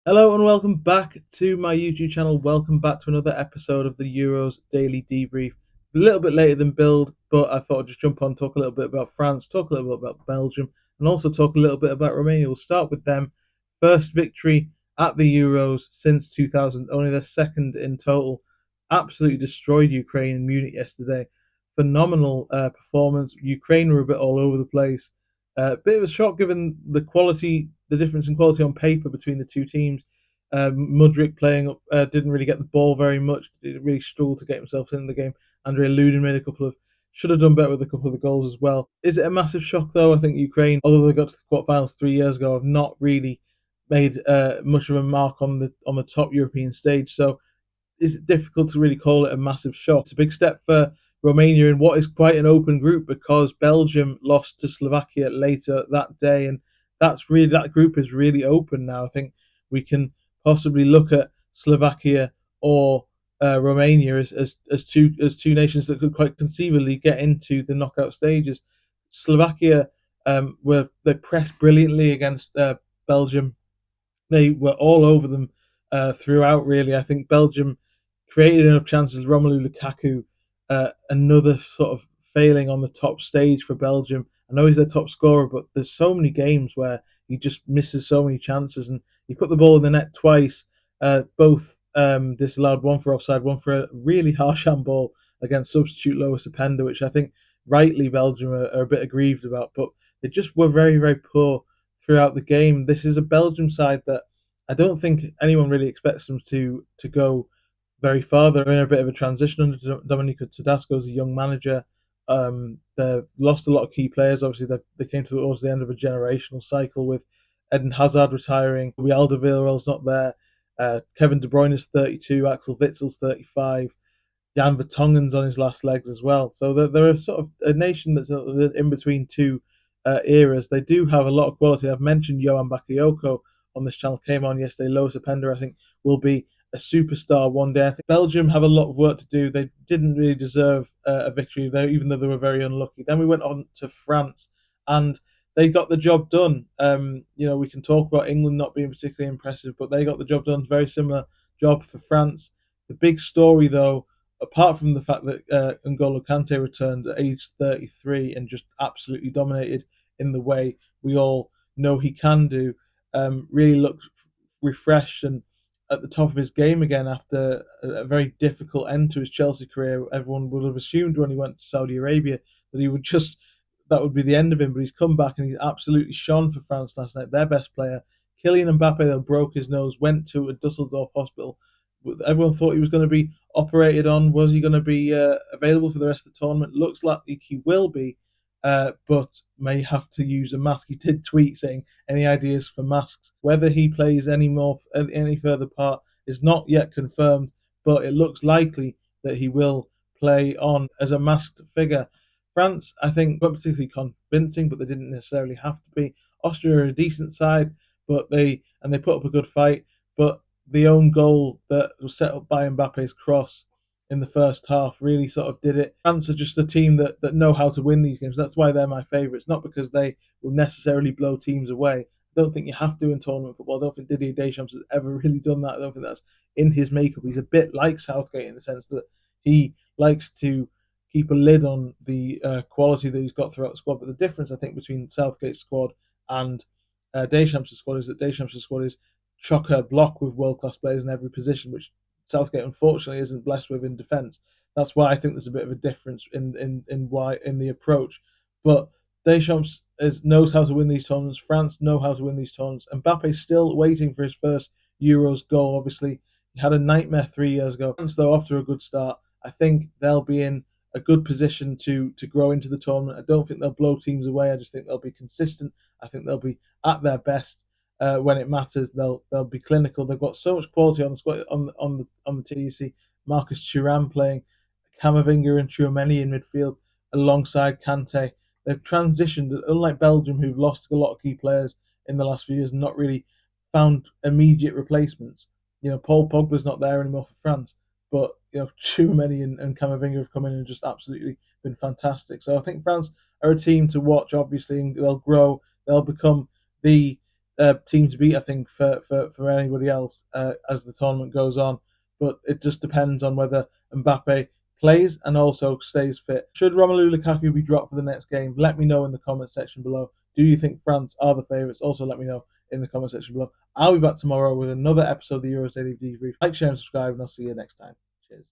Hello and welcome back to my YouTube channel. Welcome back to another episode of the Euros Daily Debrief. A little bit later than build, but I thought I'd just jump on, talk a little bit about France, talk a little bit about Belgium, and also talk a little bit about Romania. We'll start with them. First victory at the Euros since 2000, only their second in total. Absolutely destroyed Ukraine in Munich yesterday. Phenomenal performance. Ukraine were a bit all over the place. Bit of a shock given the difference in quality on paper between the two teams. Mudryk playing up didn't really get the ball very much. Didn't really struggled to get himself in the game. Andrei Ludin made a couple of should have done better with a couple of the goals as well. Is it a massive shock though? I think Ukraine, although they got to the quarterfinals 3 years ago, have not really made much of a mark on the top European stage. So is it difficult to really call it a massive shock. It's a big step for Romania in what is quite an open group because Belgium lost to Slovakia later that day, and that group is really open now. I think we can possibly look at Slovakia or Romania as two nations that could quite conceivably get into the knockout stages. Slovakia they pressed brilliantly against Belgium. They were all over them throughout. Really, I think Belgium created enough chances. Romelu Lukaku, another sort of failing on the top stage for Belgium. I know he's their top scorer, but there's so many games where he just misses so many chances, and he put the ball in the net twice, both disallowed, one for offside, one for a really harsh handball against substitute Lois Openda, which I think rightly Belgium are a bit aggrieved about. But they just were very, very poor throughout the game. This is a Belgium side that I don't think anyone really expects them to go very far. They're in a bit of a transition under Dominika Tedesco as a young manager. They've lost a lot of key players. Obviously, they came towards the end of a generational cycle with Eden Hazard retiring. Alderweireld's not there. Kevin De Bruyne is 32. Axel Witsel's 35. Jan Vertonghen's on his last legs as well. So they're sort of a nation that's in between two eras. They do have a lot of quality. I've mentioned Johan Bakayoko on this channel, came on yesterday. Lois Openda, I think, will be a superstar one day. I think Belgium have a lot of work to do. They didn't really deserve a victory, though, even though they were very unlucky. Then we went on to France, and they got the job done. We can talk about England not being particularly impressive, but they got the job done. Very similar job for France. The big story, though, apart from the fact that N'Golo Kante returned at age 33 and just absolutely dominated in the way we all know he can do, really looked refreshed and at the top of his game again after a very difficult end to his Chelsea career. Everyone would have assumed when he went to Saudi Arabia that he would just that would be the end of him, but he's come back and he's absolutely shone for France last night. Their best player, Kylian Mbappe, though broke his nose, went to a Dusseldorf hospital. Everyone thought he was going to be operated on. Was he going to be available for the rest of the tournament? Looks like he will be, but may have to use a mask. He did tweet saying any ideas for masks. Whether he plays any further part is not yet confirmed, but it looks likely that he will play on as a masked figure. France, I think, weren't particularly convincing, but they didn't necessarily have to be. Austria are a decent side, but they put up a good fight. But the own goal that was set up by Mbappe's cross in the first half really sort of did it. France are just a team that know how to win these games. That's why they're my favourites, not because they will necessarily blow teams away. I don't think you have to in tournament football. I don't think Didier Deschamps has ever really done that. I don't think that's in his makeup. He's a bit like Southgate in the sense that he likes to keep a lid on the quality that he's got throughout the squad. But the difference, I think, between Southgate's squad and Deschamps' squad is that Deschamps' squad is chocker block with world class players in every position, which Southgate unfortunately isn't blessed with in defence. That's why I think there's a bit of a difference in the approach. But Deschamps knows how to win these tournaments. France know how to win these tournaments. Mbappe's still waiting for his first Euros goal. Obviously, he had a nightmare 3 years ago. France, though, off to a good start. I think they'll be in a good position to grow into the tournament. I don't think they'll blow teams away. I just think they'll be consistent. I think they'll be at their best. When it matters, they'll be clinical. They've got so much quality on the squad on the team. You see Marcus Thuram playing, Camavinga and Tchouaméni in midfield alongside Kante. They've transitioned, unlike Belgium, who've lost a lot of key players in the last few years and not really found immediate replacements. Paul Pogba's not there anymore for France, but Tchouaméni and Camavinga have come in and just absolutely been fantastic. So I think France are a team to watch, obviously, and they'll grow. They'll become the team to beat, I think, for anybody else as the tournament goes on. But it just depends on whether Mbappe plays and also stays fit. Should Romelu Lukaku be dropped for the next game? Let me know in the comment section below. Do you think France are the favourites? Also, let me know in the comment section below. I'll be back tomorrow with another episode of the Euros Daily Debrief. Like, share, and subscribe, and I'll see you next time. Cheers.